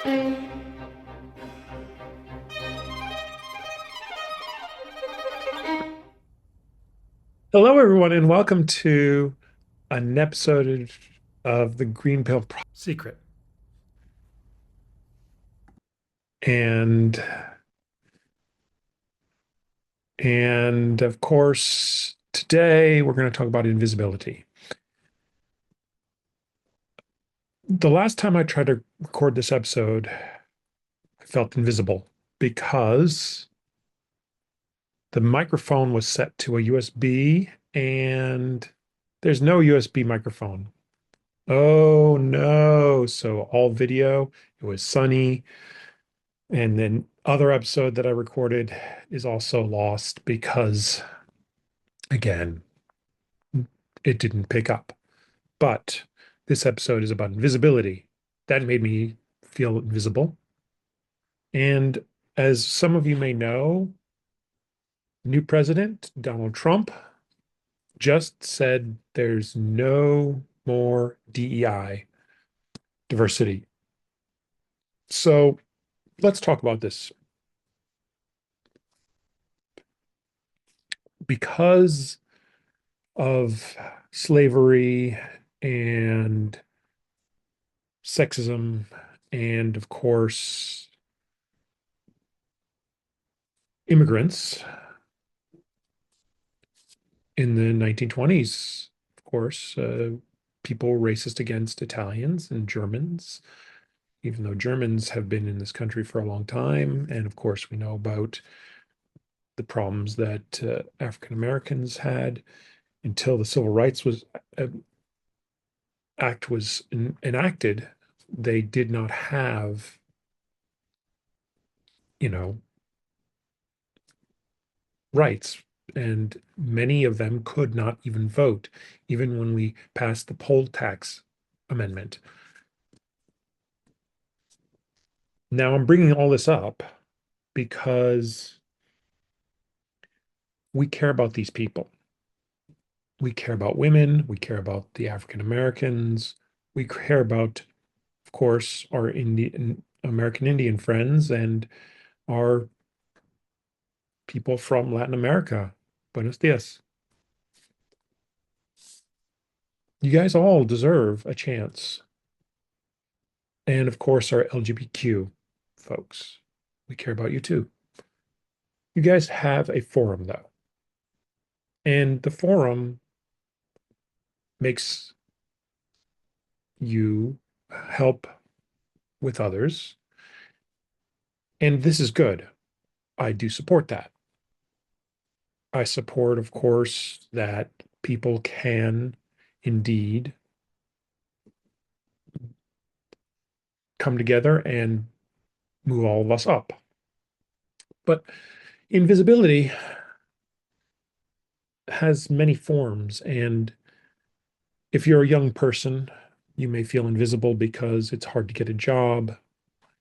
Hello, everyone, and welcome to an episode of the Green Pill Secret. And and of course, today we're going to talk about invisibility. The last time I tried to record this episode, I felt invisible because the microphone was set to a USB and there's no USB microphone. Oh no. So all video, it was sunny. And then other episode that I recorded is also lost because, again, it didn't pick up. But this episode is about invisibility. That made me feel invisible. And as some of you may know, new president Donald Trump just said there's no more DEI, diversity. So let's talk about this. Because of slavery and sexism, and of course, immigrants in the 1920s. Of course, people were racist against Italians and Germans, even though Germans have been in this country for a long time. And of course, we know about the problems that African Americans had until the Civil Rights uh, Act was enacted. They did not have, you know, rights, and many of them could not even vote, even when we passed the poll tax amendment. Now, I'm bringing all this up because we care about these people. We care about women. We care about the African Americans. We care about, of course, our Indian, American Indian friends and our people from Latin America. Buenos dias. You guys all deserve a chance. And of course, our LGBTQ folks. We care about you too. You guys have a forum, though. And the forum makes you help with others. And this is good. I do support that. I support, of course, that people can indeed come together and move all of us up. But invisibility has many forms. And if you're a young person, you may feel invisible because it's hard to get a job.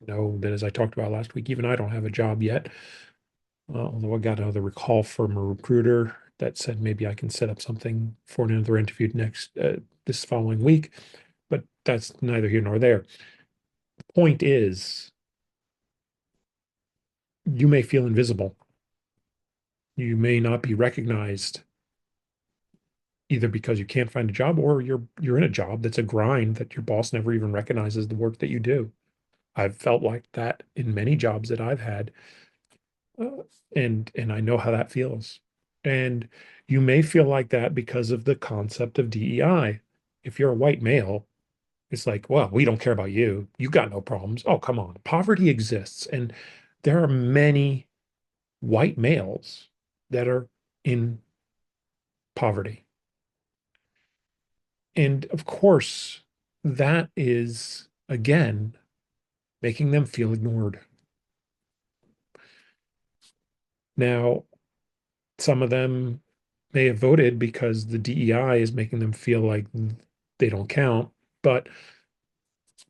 I know that, as I talked about last week, even I don't have a job yet. Although I got another recall from a recruiter that said maybe I can set up something for another interview this following week, but that's neither here nor there. The point is, you may feel invisible. You may not be recognized either because you can't find a job, or you're in a job that's a grind that your boss never even recognizes the work that you do. I've felt like that in many jobs that I've had, uh, and I know how that feels. And you may feel like that because of the concept of DEI. If you're a white male, it's like, well, we don't care about you. You got no problems. Oh, come on. Poverty exists, and there are many white males that are in poverty. And of course, that is, again, making them feel ignored. Now, some of them may have voted because the DEI is making them feel like they don't count, but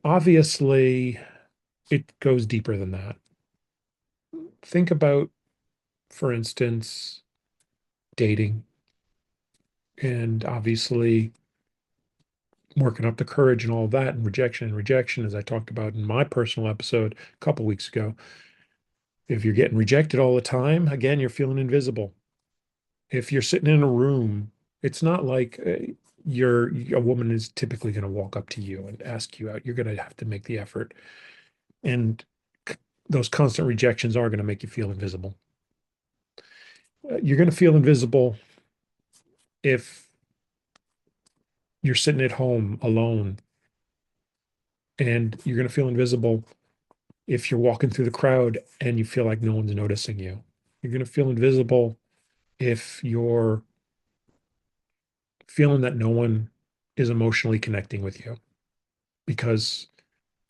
obviously it goes deeper than that. Think about, for instance, dating. And obviously, working up the courage and all of that, and rejection, as I talked about in my personal episode a couple weeks ago. If you're getting rejected all the time, again, you're feeling invisible. If you're sitting in a room, it's not like a woman is typically going to walk up to you and ask you out. You're going to have to make the effort. And those constant rejections are going to make you feel invisible. You're going to feel invisible if you're sitting at home alone, and you're going to feel invisible if you're walking through the crowd and you feel like no one's noticing you. You're going to feel invisible if you're feeling that no one is emotionally connecting with you, because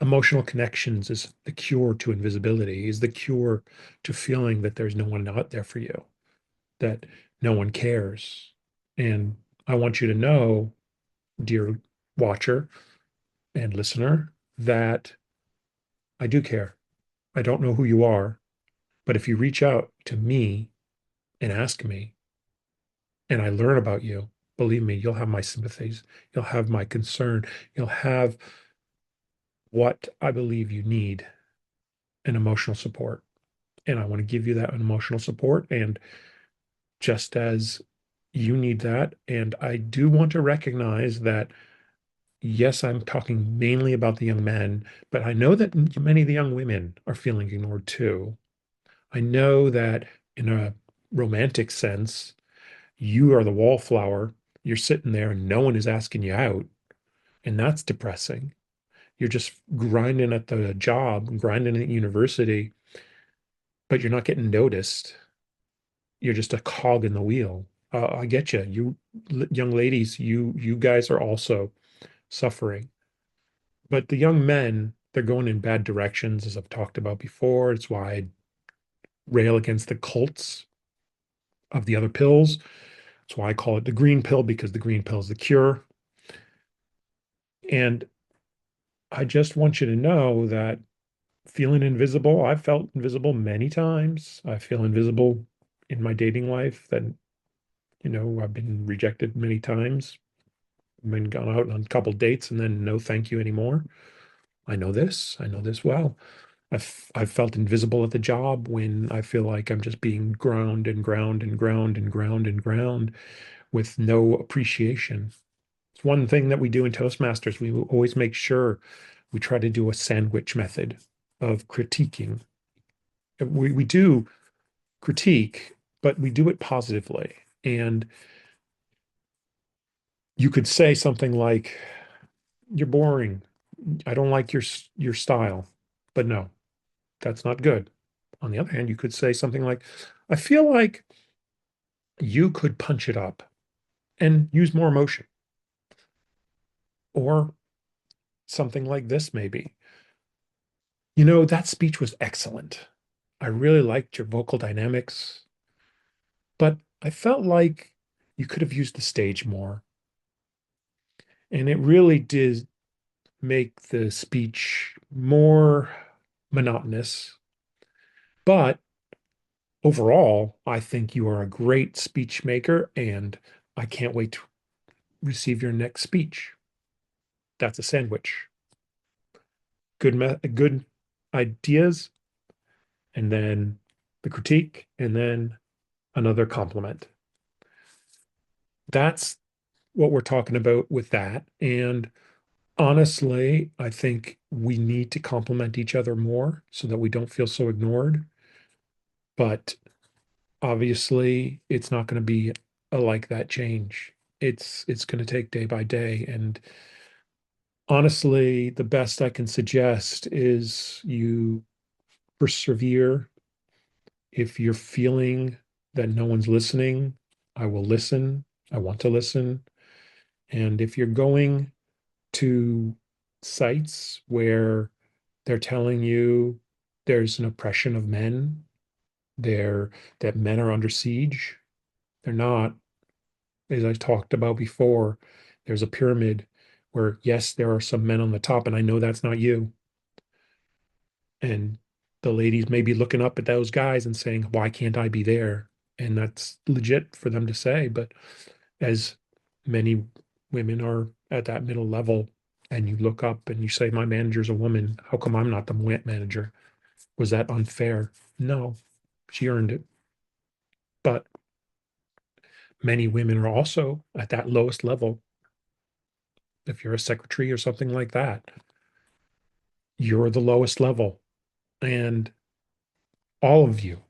emotional connections is the cure to invisibility, is the cure to feeling that there's no one out there for you, that no one cares. And I want you to know, dear watcher and listener, that I do care. I don't know who you are, but if you reach out to me and ask me, and I learn about you, believe me, you'll have my sympathies, you'll have my concern, you'll have what I believe you need, an emotional support. And I want to give you that emotional support. And just as you need that, and I do want to recognize that, yes, I'm talking mainly about the young men, but I know that many of the young women are feeling ignored too. I know that in a romantic sense, you are the wallflower. You're sitting there and no one is asking you out. And that's depressing. You're just grinding at the job, grinding at university, but you're not getting noticed. You're just a cog in the wheel. I get you. Young ladies, you guys are also suffering. But the young men, they're going in bad directions, as I've talked about before. It's why I rail against the cults of the other pills. That's why I call it the green pill, because the green pill is the cure. And I just want you to know that feeling invisible, I've felt invisible many times. I feel invisible in my dating life, that, I've been rejected many times. I've been gone out on a couple dates and then no thank you anymore. I know this. I know this well. I've felt invisible at the job when I feel like I'm just being ground and ground and ground and ground and ground with no appreciation. It's one thing that we do in Toastmasters. We will always make sure we try to do a sandwich method of critiquing. We do critique, but we do it positively. And you could say something like, "You're boring. I don't like your style." But no, that's not good. On the other hand, you could say something like, "I feel like you could punch it up and use more emotion." Or something like this, maybe. That speech was excellent. I really liked your vocal dynamics, but I felt like you could have used the stage more. And it really did make the speech more monotonous. But overall, I think you are a great speech maker, and I can't wait to receive your next speech. That's a sandwich. Good ideas, and then the critique, and then another compliment. That's what we're talking about with that. And honestly, I think we need to compliment each other more so that we don't feel so ignored. But obviously, it's not going to be a like that change. It's going to take day by day. And honestly, the best I can suggest is you persevere. If you're feeling that no one's listening, I will listen. I want to listen. And if you're going to sites where they're telling you there's an oppression of men, there that men are under siege, they're not. As I talked about before, there's a pyramid where, yes, there are some men on the top, and I know that's not you. And the ladies may be looking up at those guys and saying, why can't I be there? And that's legit for them to say. But as many women are at that middle level and you look up and you say, my manager's a woman. How come I'm not the manager? Was that unfair? No, she earned it. But many women are also at that lowest level. If you're a secretary or something like that, you're the lowest level. And all of you,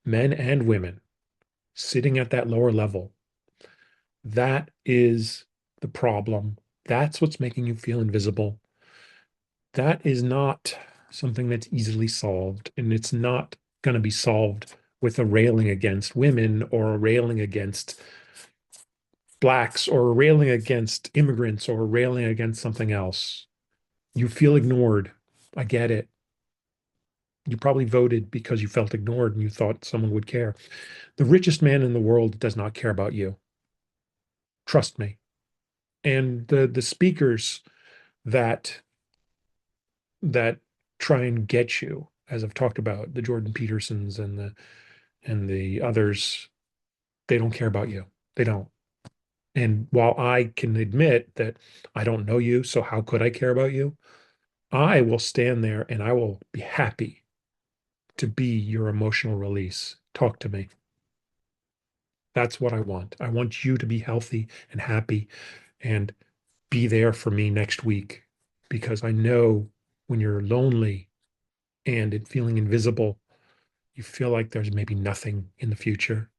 men and women, sitting at that lower level, that is the problem. That's what's making you feel invisible. That is not something that's easily solved. And it's not going to be solved with a railing against women or a railing against blacks or a railing against immigrants or a railing against something else. You feel ignored. I get it. You probably voted because you felt ignored and you thought someone would care. The richest man in the world does not care about you. Trust me. And the speakers that that try and get you, as I've talked about, the Jordan Petersons and the others, they don't care about you. They don't. And while I can admit that I don't know you, so how could I care about you? I will stand there and I will be happy to be your emotional release. Talk to me. That's what I want. I want you to be healthy and happy and be there for me next week because I know when you're lonely and feeling invisible, you feel like there's maybe nothing in the future.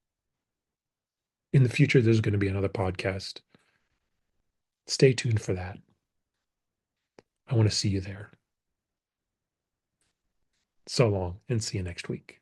In the future, there's going to be another podcast. Stay tuned for that. I want to see you there. So long and see you next week.